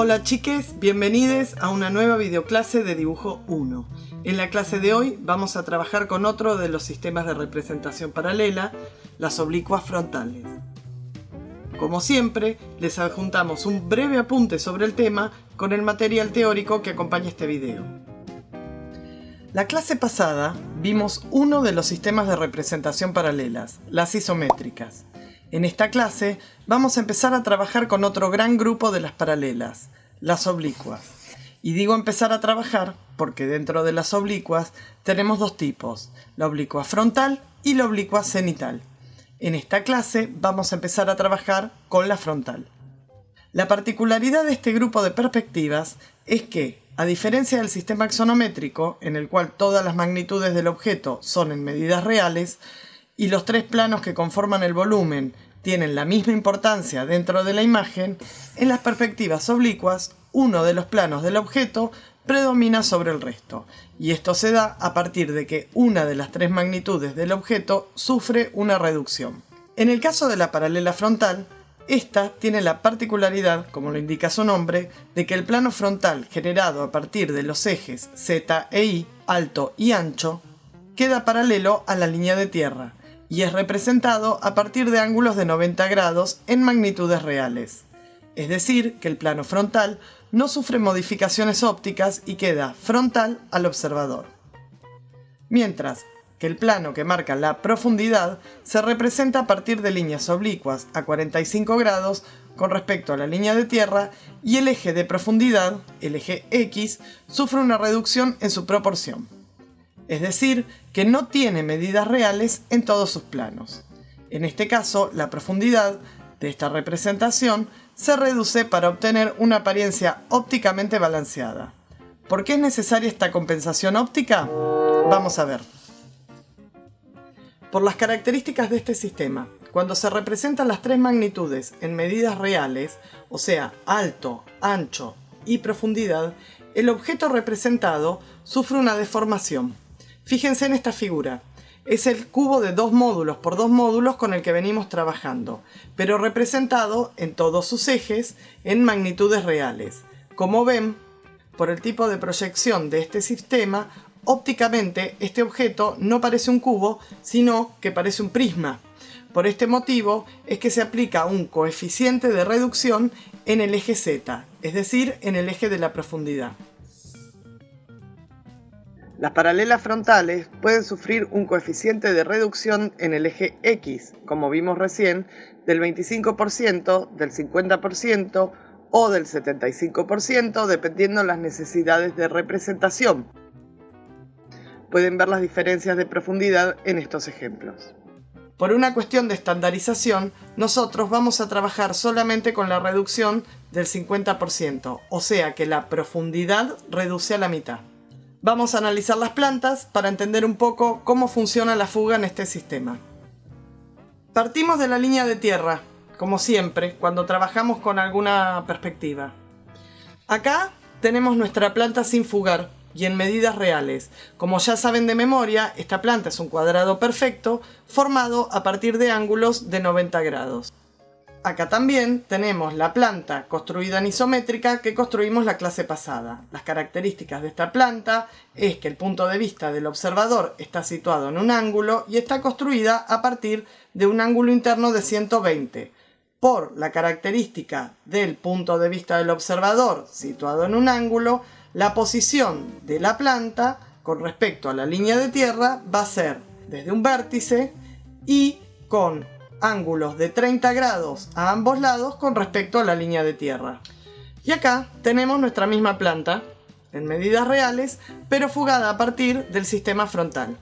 Hola chiques, bienvenidos a una nueva videoclase de dibujo 1. En la clase de hoy vamos a trabajar con otro de los sistemas de representación paralela, las oblicuas frontales. Como siempre, les adjuntamos un breve apunte sobre el tema con el material teórico que acompaña este video. La clase pasada vimos uno de los sistemas de representación paralelas, las isométricas. En esta clase vamos a empezar a trabajar con otro gran grupo de las paralelas, las oblicuas. Y digo empezar a trabajar porque dentro de las oblicuas tenemos dos tipos, la oblicua frontal y la oblicua cenital. En esta clase vamos a empezar a trabajar con la frontal. La particularidad de este grupo de perspectivas es que, a diferencia del sistema axonométrico, en el cual todas las magnitudes del objeto son en medidas reales, y los tres planos que conforman el volumen tienen la misma importancia dentro de la imagen, en las perspectivas oblicuas, uno de los planos del objeto predomina sobre el resto, y esto se da a partir de que una de las tres magnitudes del objeto sufre una reducción. En el caso de la paralela frontal, esta tiene la particularidad, como lo indica su nombre, de que el plano frontal generado a partir de los ejes Z e Y, alto y ancho, queda paralelo a la línea de tierra, y es representado a partir de ángulos de 90 grados en magnitudes reales. Es decir, que el plano frontal no sufre modificaciones ópticas y queda frontal al observador. Mientras que el plano que marca la profundidad se representa a partir de líneas oblicuas a 45 grados con respecto a la línea de tierra y el eje de profundidad, el eje X, sufre una reducción en su proporción. Es decir, que no tiene medidas reales en todos sus planos. En este caso, la profundidad de esta representación se reduce para obtener una apariencia ópticamente balanceada. ¿Por qué es necesaria esta compensación óptica? Vamos a ver. Por las características de este sistema, cuando se representan las tres magnitudes en medidas reales, o sea, alto, ancho y profundidad, el objeto representado sufre una deformación. Fíjense en esta figura. Es el cubo de 2 módulos por 2 módulos con el que venimos trabajando, pero representado en todos sus ejes en magnitudes reales. Como ven, por el tipo de proyección de este sistema, ópticamente este objeto no parece un cubo, sino que parece un prisma. Por este motivo es que se aplica un coeficiente de reducción en el eje Z, es decir, en el eje de la profundidad. Las paralelas frontales pueden sufrir un coeficiente de reducción en el eje X, como vimos recién, del 25%, del 50% o del 75%, dependiendo de las necesidades de representación. Pueden ver las diferencias de profundidad en estos ejemplos. Por una cuestión de estandarización, nosotros vamos a trabajar solamente con la reducción del 50%, o sea que la profundidad reduce a la mitad. Vamos a analizar las plantas para entender un poco cómo funciona la fuga en este sistema. Partimos de la línea de tierra, como siempre, cuando trabajamos con alguna perspectiva. Acá tenemos nuestra planta sin fugar y en medidas reales. Como ya saben de memoria, esta planta es un cuadrado perfecto formado a partir de ángulos de 90 grados. Acá también tenemos la planta construida en isométrica que construimos la clase pasada. Las características de esta planta es que el punto de vista del observador está situado en un ángulo y está construida a partir de un ángulo interno de 120. Por la característica del punto de vista del observador situado en un ángulo, la posición de la planta con respecto a la línea de tierra va a ser desde un vértice y con ángulos de 30 grados a ambos lados con respecto a la línea de tierra. Y acá tenemos nuestra misma planta en medidas reales, pero fugada a partir del sistema frontal.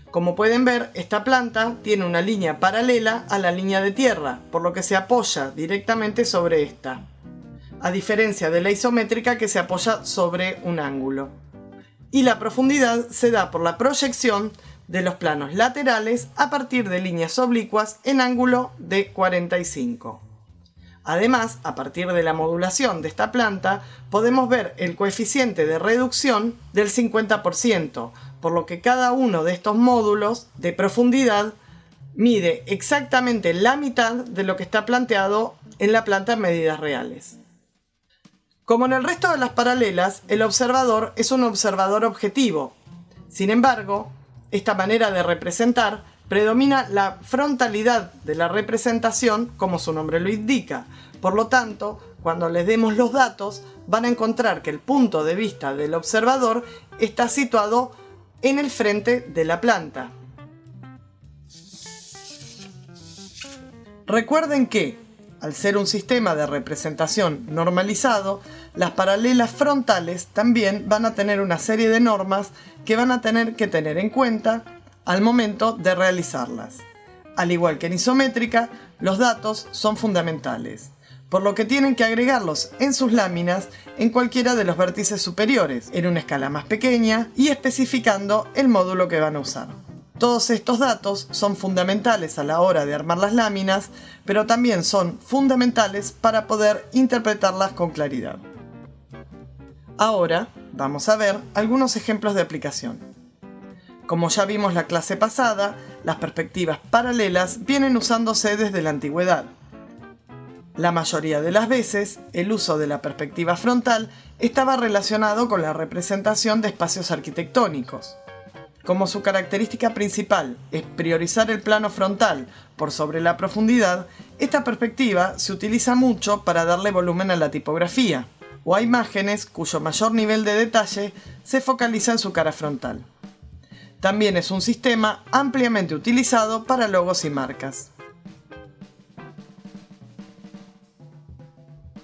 Como pueden ver, esta planta tiene una línea paralela a la línea de tierra, por lo que se apoya directamente sobre esta, a diferencia de la isométrica que se apoya sobre un ángulo. Y la profundidad se da por la proyección de los planos laterales a partir de líneas oblicuas en ángulo de 45. Además, a partir de la modulación de esta planta, podemos ver el coeficiente de reducción del 50%, por lo que cada uno de estos módulos de profundidad mide exactamente la mitad de lo que está planteado en la planta en medidas reales. Como en el resto de las paralelas, el observador es un observador objetivo. Sin embargo, esta manera de representar predomina la frontalidad de la representación, como su nombre lo indica. Por lo tanto, cuando les demos los datos, van a encontrar que el punto de vista del observador está situado en el frente de la planta. Recuerden que, al ser un sistema de representación normalizado, las paralelas frontales también van a tener una serie de normas que van a tener que tener en cuenta al momento de realizarlas. Al igual que en isométrica, los datos son fundamentales, por lo que tienen que agregarlos en sus láminas en cualquiera de los vértices superiores, en una escala más pequeña y especificando el módulo que van a usar. Todos estos datos son fundamentales a la hora de armar las láminas, pero también son fundamentales para poder interpretarlas con claridad. Ahora vamos a ver algunos ejemplos de aplicación. Como ya vimos la clase pasada, las perspectivas paralelas vienen usándose desde la antigüedad. La mayoría de las veces, el uso de la perspectiva frontal estaba relacionado con la representación de espacios arquitectónicos. Como su característica principal es priorizar el plano frontal por sobre la profundidad, esta perspectiva se utiliza mucho para darle volumen a la tipografía o a imágenes cuyo mayor nivel de detalle se focaliza en su cara frontal. También es un sistema ampliamente utilizado para logos y marcas.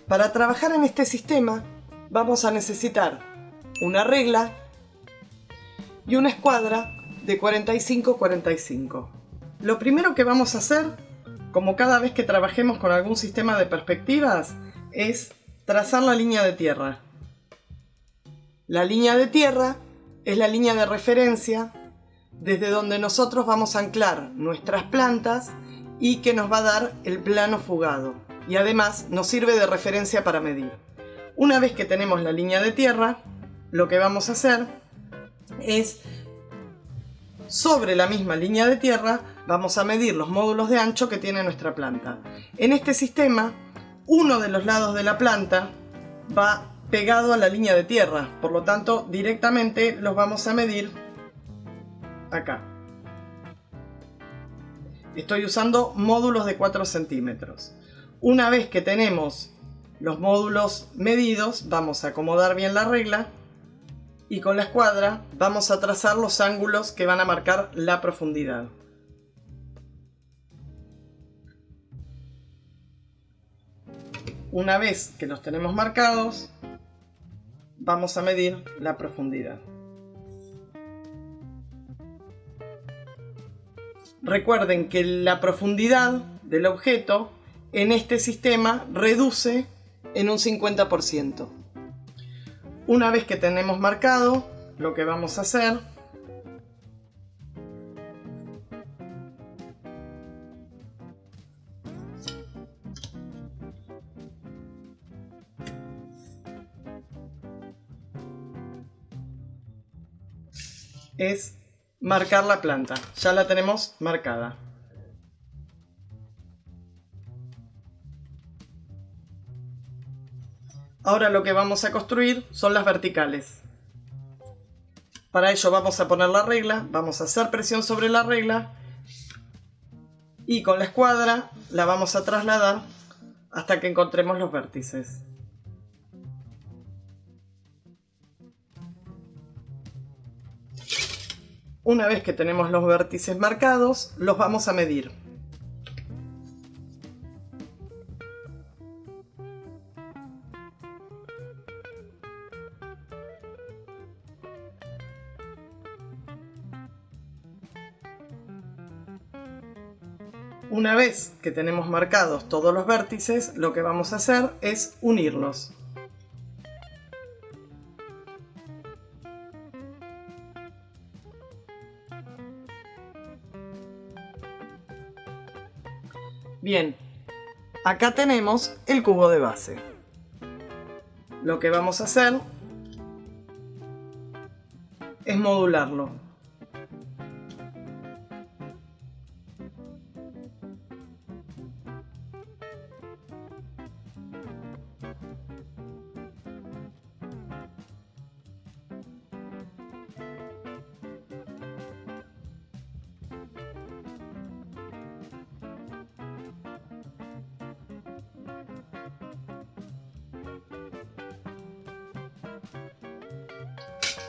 Para trabajar en este sistema vamos a necesitar una regla y una escuadra de 45-45. Lo primero que vamos a hacer, como cada vez que trabajemos con algún sistema de perspectivas, es trazar la línea de tierra. La línea de tierra es la línea de referencia desde donde nosotros vamos a anclar nuestras plantas y que nos va a dar el plano fugado. Y además nos sirve de referencia para medir. Una vez que tenemos la línea de tierra, lo que vamos a hacer es, sobre la misma línea de tierra, vamos a medir los módulos de ancho que tiene nuestra planta. En este sistema, uno de los lados de la planta va pegado a la línea de tierra, por lo tanto, directamente los vamos a medir acá. Estoy usando módulos de 4 centímetros. Una vez que tenemos los módulos medidos, vamos a acomodar bien la regla y con la escuadra vamos a trazar los ángulos que van a marcar la profundidad. Una vez que los tenemos marcados, vamos a medir la profundidad. Recuerden que la profundidad del objeto en este sistema reduce en un 50%. Una vez que tenemos marcado, lo que vamos a hacer es marcar la planta. Ya la tenemos marcada. Ahora lo que vamos a construir son las verticales. Para ello vamos a poner la regla, vamos a hacer presión sobre la regla y con la escuadra la vamos a trasladar hasta que encontremos los vértices. Una vez que tenemos los vértices marcados, los vamos a medir. Una vez que tenemos marcados todos los vértices, lo que vamos a hacer es unirlos. Bien, acá tenemos el cubo de base. Lo que vamos a hacer es modularlo.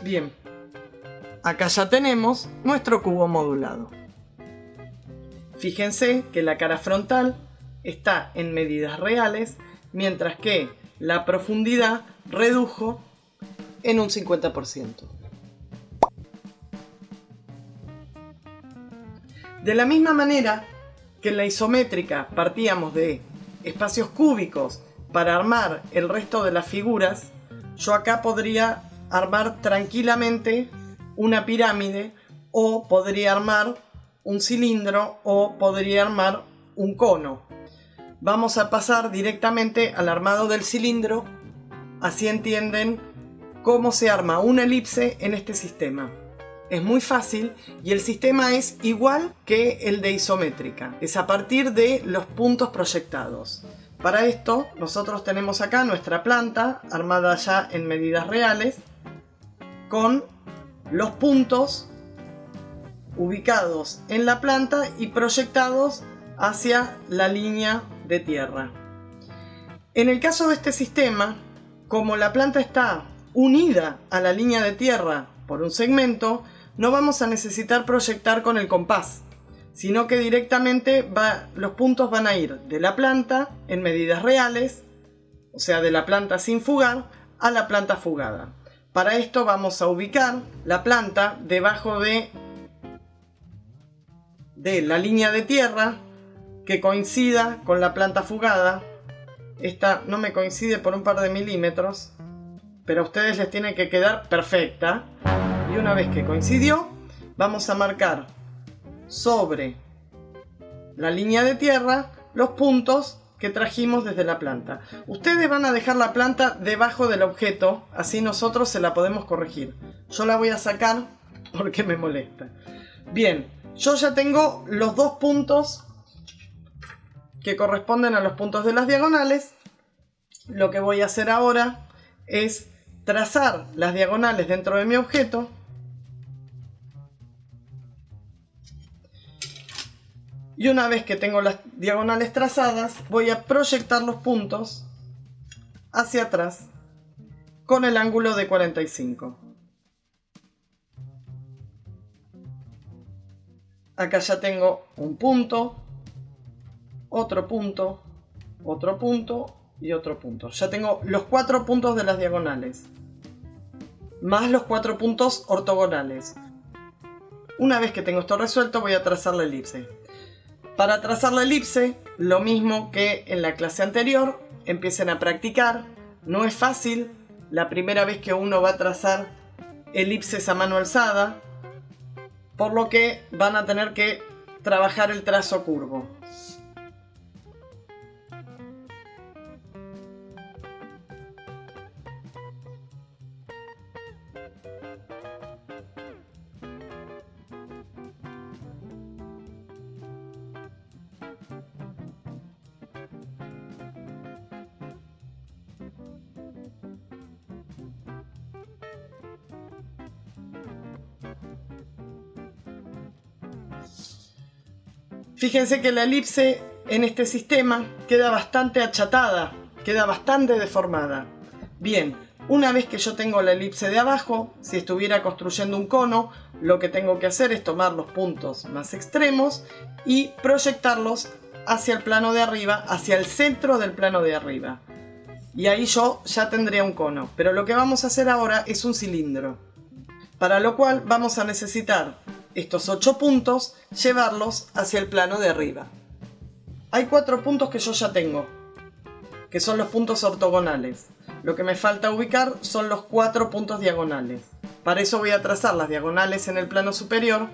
Bien, acá ya tenemos nuestro cubo modulado. Fíjense que la cara frontal está en medidas reales, mientras que la profundidad redujo en un 50%. De la misma manera que en la isométrica partíamos de espacios cúbicos para armar el resto de las figuras, yo acá podría armar tranquilamente una pirámide, o podría armar un cilindro, o podría armar un cono. Vamos a pasar directamente al armado del cilindro, así entienden cómo se arma una elipse en este sistema. Es muy fácil y el sistema es igual que el de isométrica. Es a partir de los puntos proyectados. Para esto nosotros tenemos acá nuestra planta armada ya en medidas reales, con los puntos ubicados en la planta y proyectados hacia la línea de tierra. En el caso de este sistema, como la planta está unida a la línea de tierra por un segmento, no vamos a necesitar proyectar con el compás, sino que directamente los puntos van a ir de la planta en medidas reales, o sea, de la planta sin fugar a la planta fugada. Para esto vamos a ubicar la planta debajo de la línea de tierra que coincida con la planta fugada. Esta no me coincide por un par de milímetros, pero a ustedes les tiene que quedar perfecta. Y una vez que coincidió, vamos a marcar sobre la línea de tierra los puntos que trajimos desde la planta. Ustedes van a dejar la planta debajo del objeto, así nosotros se la podemos corregir. Yo la voy a sacar porque me molesta. Bien, yo ya tengo los dos puntos que corresponden a los puntos de las diagonales. Lo que voy a hacer ahora es trazar las diagonales dentro de mi objeto. Y una vez que tengo las diagonales trazadas, voy a proyectar los puntos hacia atrás con el ángulo de 45. Acá ya tengo un punto, otro punto, otro punto y otro punto. Ya tengo los 4 puntos de las diagonales, más los 4 puntos ortogonales. Una vez que tengo esto resuelto, voy a trazar la elipse. Para trazar la elipse, lo mismo que en la clase anterior, empiecen a practicar. No es fácil la primera vez que uno va a trazar elipses a mano alzada, por lo que van a tener que trabajar el trazo curvo. Fíjense que la elipse en este sistema queda bastante achatada, queda bastante deformada. Bien, una vez que yo tengo la elipse de abajo, si estuviera construyendo un cono, lo que tengo que hacer es tomar los puntos más extremos y proyectarlos hacia el plano de arriba, hacia el centro del plano de arriba. Y ahí yo ya tendría un cono. Pero lo que vamos a hacer ahora es un cilindro, para lo cual vamos a necesitar estos 8 puntos, llevarlos hacia el plano de arriba. Hay 4 puntos que yo ya tengo, que son los puntos ortogonales. Lo que me falta ubicar son los 4 puntos diagonales. Para eso voy a trazar las diagonales en el plano superior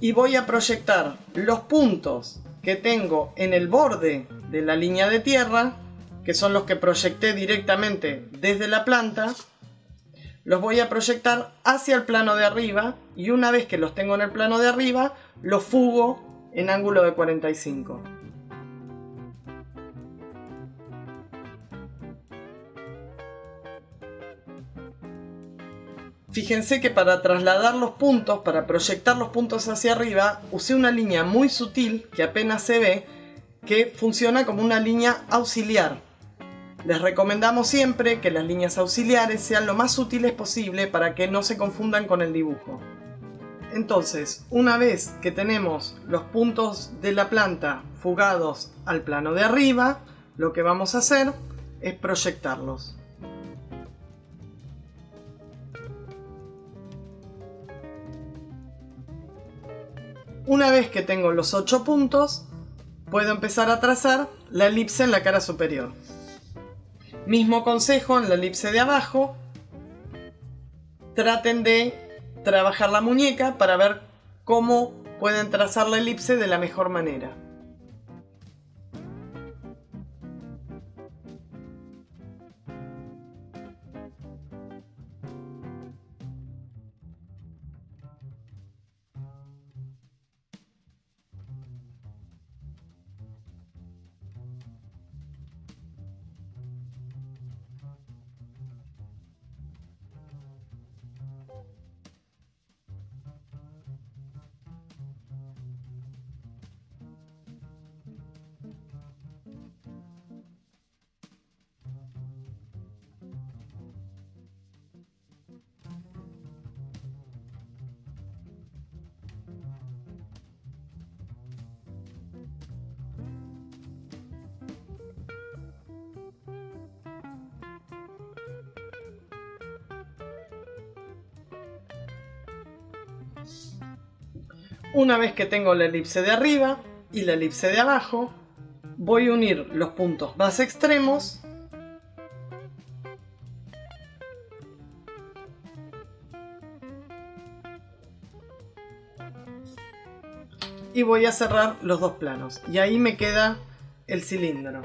y voy a proyectar los puntos que tengo en el borde de la línea de tierra, que son los que proyecté directamente desde la planta. Los voy a proyectar hacia el plano de arriba y una vez que los tengo en el plano de arriba, los fugo en ángulo de 45. Fíjense que para trasladar los puntos, para proyectar los puntos hacia arriba, usé una línea muy sutil que apenas se ve, que funciona como una línea auxiliar. Les recomendamos siempre que las líneas auxiliares sean lo más sutiles posible para que no se confundan con el dibujo. Entonces, una vez que tenemos los puntos de la planta fugados al plano de arriba, lo que vamos a hacer es proyectarlos. Una vez que tengo los 8 puntos, puedo empezar a trazar la elipse en la cara superior. Mismo consejo en la elipse de abajo. Traten de trabajar la muñeca para ver cómo pueden trazar la elipse de la mejor manera. Una vez que tengo la elipse de arriba y la elipse de abajo, voy a unir los puntos más extremos y voy a cerrar los dos planos. Y ahí me queda el cilindro.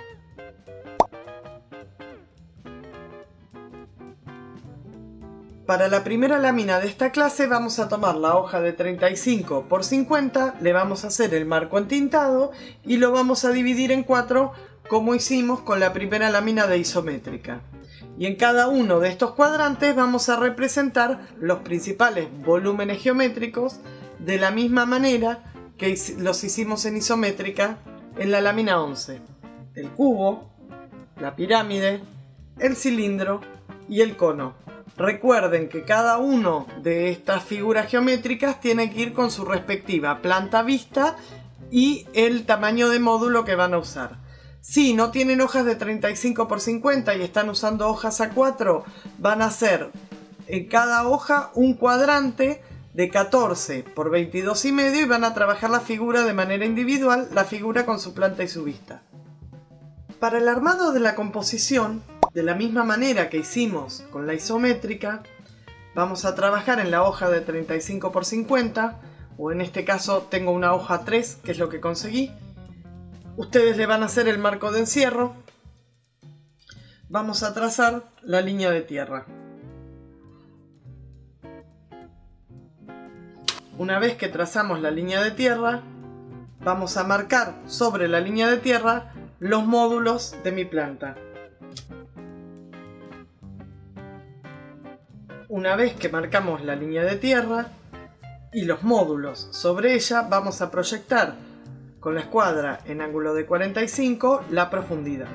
Para la primera lámina de esta clase vamos a tomar la hoja de 35 por 50, le vamos a hacer el marco entintado y lo vamos a dividir en 4 como hicimos con la primera lámina de isométrica. Y en cada uno de estos cuadrantes vamos a representar los principales volúmenes geométricos de la misma manera que los hicimos en isométrica en la lámina 11. El cubo, la pirámide, el cilindro y el cono. Recuerden que cada uno de estas figuras geométricas tiene que ir con su respectiva planta vista y el tamaño de módulo que van a usar. Si no tienen hojas de 35 por 50 y están usando hojas A4, van a hacer en cada hoja un cuadrante de 14 por 22 y medio y van a trabajar la figura de manera individual, la figura con su planta y su vista. Para el armado de la composición, de la misma manera que hicimos con la isométrica, vamos a trabajar en la hoja de 35 por 50, o en este caso tengo una hoja 3, que es lo que conseguí. Ustedes le van a hacer el marco de encierro. Vamos a trazar la línea de tierra. Una vez que trazamos la línea de tierra, vamos a marcar sobre la línea de tierra los módulos de mi planta. Una vez que marcamos la línea de tierra y los módulos sobre ella, vamos a proyectar con la escuadra en ángulo de 45 la profundidad.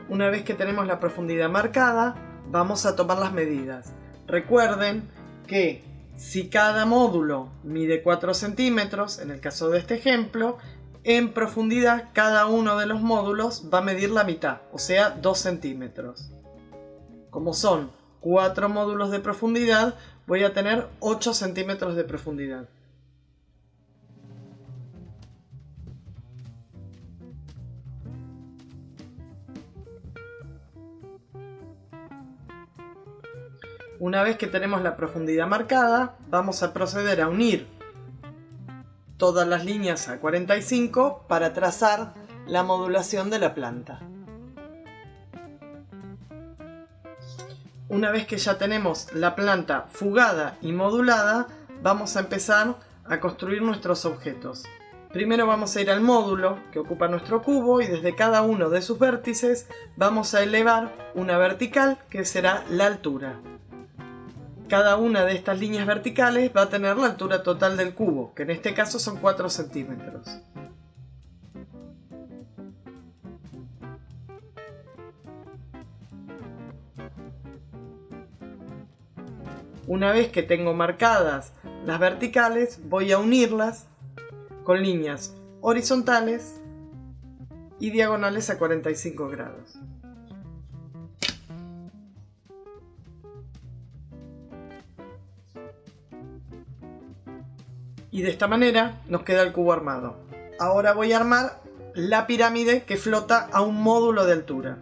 Una vez que tenemos la profundidad marcada, vamos a tomar las medidas. Recuerden que si cada módulo mide 4 centímetros, en el caso de este ejemplo, en profundidad cada uno de los módulos va a medir la mitad, o sea 2 centímetros. Como son 4 módulos de profundidad, voy a tener 8 centímetros de profundidad. Una vez que tenemos la profundidad marcada, vamos a proceder a unir todas las líneas a 45 para trazar la modulación de la planta. Una vez que ya tenemos la planta fugada y modulada, vamos a empezar a construir nuestros objetos. Primero vamos a ir al módulo que ocupa nuestro cubo y desde cada uno de sus vértices vamos a elevar una vertical que será la altura. Cada una de estas líneas verticales va a tener la altura total del cubo, que en este caso son 4 centímetros. Una vez que tengo marcadas las verticales, voy a unirlas con líneas horizontales y diagonales a 45 grados. Y de esta manera nos queda el cubo armado. Ahora voy a armar la pirámide que flota a un módulo de altura.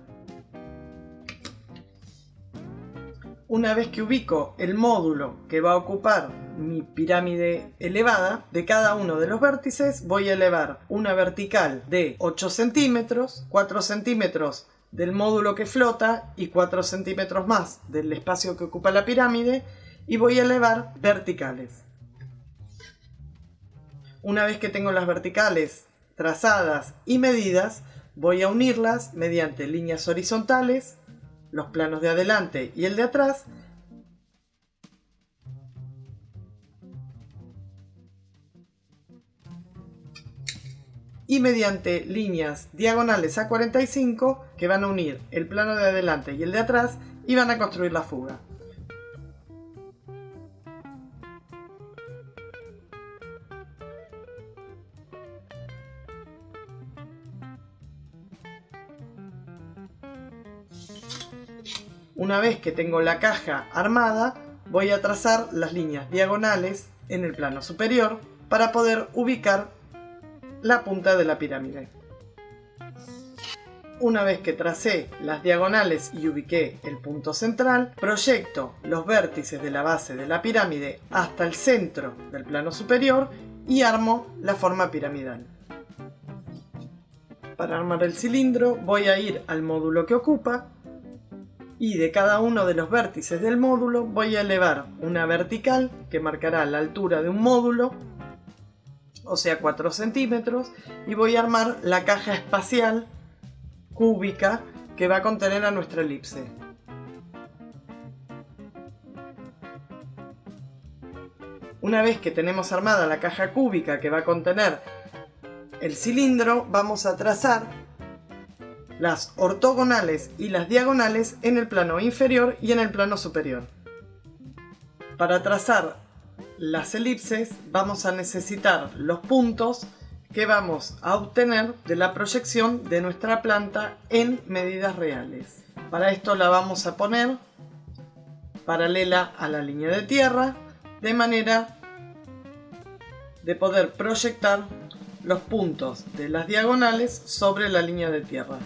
Una vez que ubico el módulo que va a ocupar mi pirámide elevada, de cada uno de los vértices voy a elevar una vertical de 8 centímetros, 4 centímetros del módulo que flota y 4 centímetros más del espacio que ocupa la pirámide, y voy a elevar verticales. Una vez que tengo las verticales trazadas y medidas, voy a unirlas mediante líneas horizontales, los planos de adelante y el de atrás, y mediante líneas diagonales a 45 que van a unir el plano de adelante y el de atrás y van a construir la fuga. Una vez que tengo la caja armada, voy a trazar las líneas diagonales en el plano superior para poder ubicar la punta de la pirámide. Una vez que tracé las diagonales y ubiqué el punto central, proyecto los vértices de la base de la pirámide hasta el centro del plano superior y armo la forma piramidal. Para armar el cilindro voy a ir al módulo que ocupa, y de cada uno de los vértices del módulo voy a elevar una vertical que marcará la altura de un módulo, o sea 4 centímetros, y voy a armar la caja espacial cúbica que va a contener a nuestra elipse. Una vez que tenemos armada la caja cúbica que va a contener el cilindro, vamos a trazar las ortogonales y las diagonales en el plano inferior y en el plano superior. Para trazar las elipses vamos a necesitar los puntos que vamos a obtener de la proyección de nuestra planta en medidas reales. Para esto la vamos a poner paralela a la línea de tierra, de manera de poder proyectar los puntos de las diagonales sobre la línea de tierra.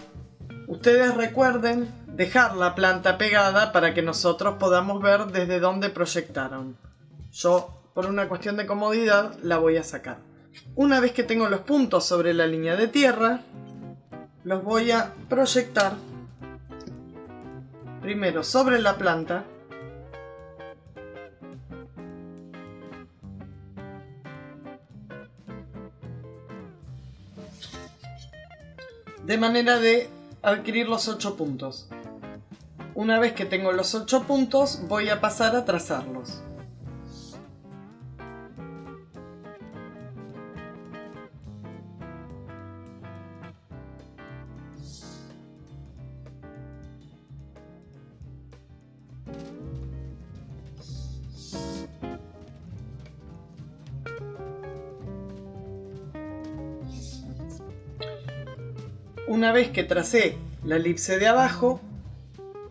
Ustedes recuerden dejar la planta pegada para que nosotros podamos ver desde dónde proyectaron. Yo, por una cuestión de comodidad, la voy a sacar. Una vez que tengo los puntos sobre la línea de tierra, los voy a proyectar primero sobre la planta, de manera de adquirir los 8 puntos. Una vez que tengo los 8 puntos, voy a pasar a trazarlos. Una vez que tracé la elipse de abajo,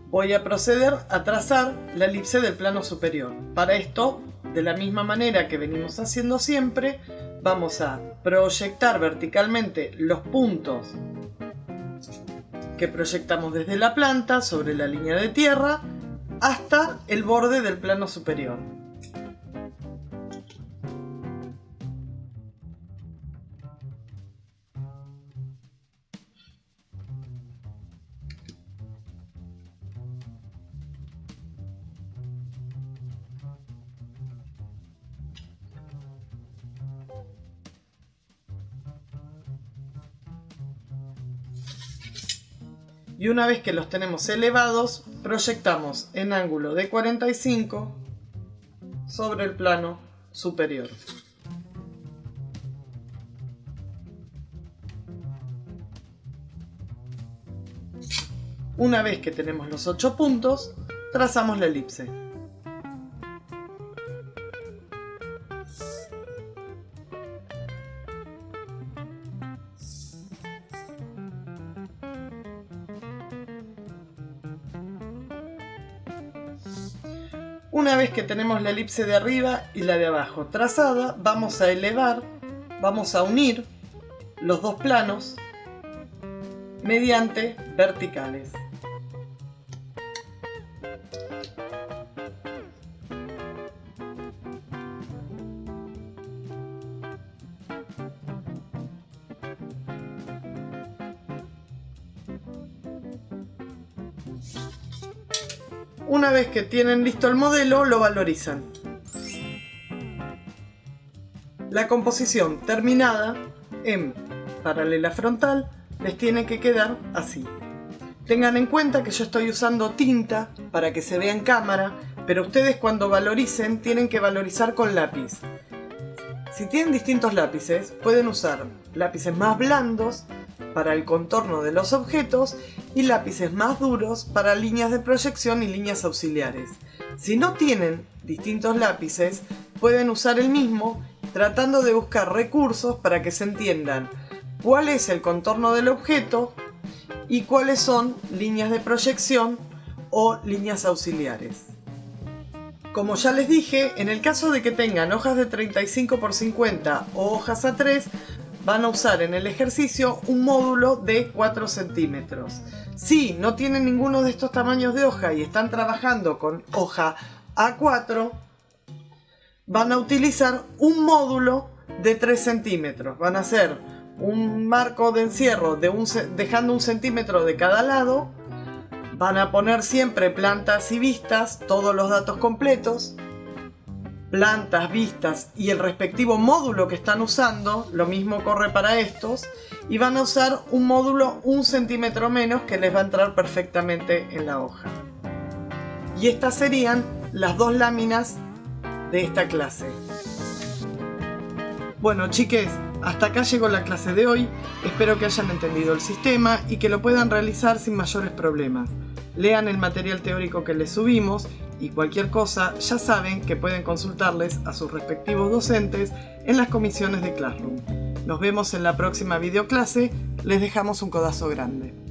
voy a proceder a trazar la elipse del plano superior. Para esto, de la misma manera que venimos haciendo siempre, vamos a proyectar verticalmente los puntos que proyectamos desde la planta sobre la línea de tierra hasta el borde del plano superior. Y una vez que los tenemos elevados, proyectamos en ángulo de 45 sobre el plano superior. Una vez que tenemos los 8 puntos, trazamos la elipse. Una vez que tenemos la elipse de arriba y la de abajo trazada, vamos a elevar, vamos a unir los dos planos mediante verticales. Una vez que tienen listo el modelo, lo valorizan. La composición terminada en paralela frontal les tiene que quedar así. Tengan en cuenta que yo estoy usando tinta para que se vea en cámara, pero ustedes cuando valoricen tienen que valorizar con lápiz. Si tienen distintos lápices, pueden usar lápices más blandos para el contorno de los objetos y lápices más duros para líneas de proyección y líneas auxiliares. Si no tienen distintos lápices, pueden usar el mismo tratando de buscar recursos para que se entiendan cuál es el contorno del objeto y cuáles son líneas de proyección o líneas auxiliares. Como ya les dije, en el caso de que tengan hojas de 35 por 50 o hojas A3, van a usar en el ejercicio un módulo de 4 centímetros. Si no tienen ninguno de estos tamaños de hoja y están trabajando con hoja A4, van a utilizar un módulo de 3 centímetros. Van a hacer un marco de encierro dejando 1 centímetro de cada lado. Van a poner siempre plantas y vistas, todos los datos completos. Plantas, vistas y el respectivo módulo que están usando, lo mismo corre para estos, y van a usar un módulo 1 centímetro menos que les va a entrar perfectamente en la hoja. Y estas serían las dos láminas de esta clase. Bueno, chiques, hasta acá llegó la clase de hoy. Espero que hayan entendido el sistema y que lo puedan realizar sin mayores problemas. Lean el material teórico que les subimos y cualquier cosa ya saben que pueden consultarles a sus respectivos docentes en las comisiones de Classroom. Nos vemos en la próxima videoclase. Les dejamos un codazo grande.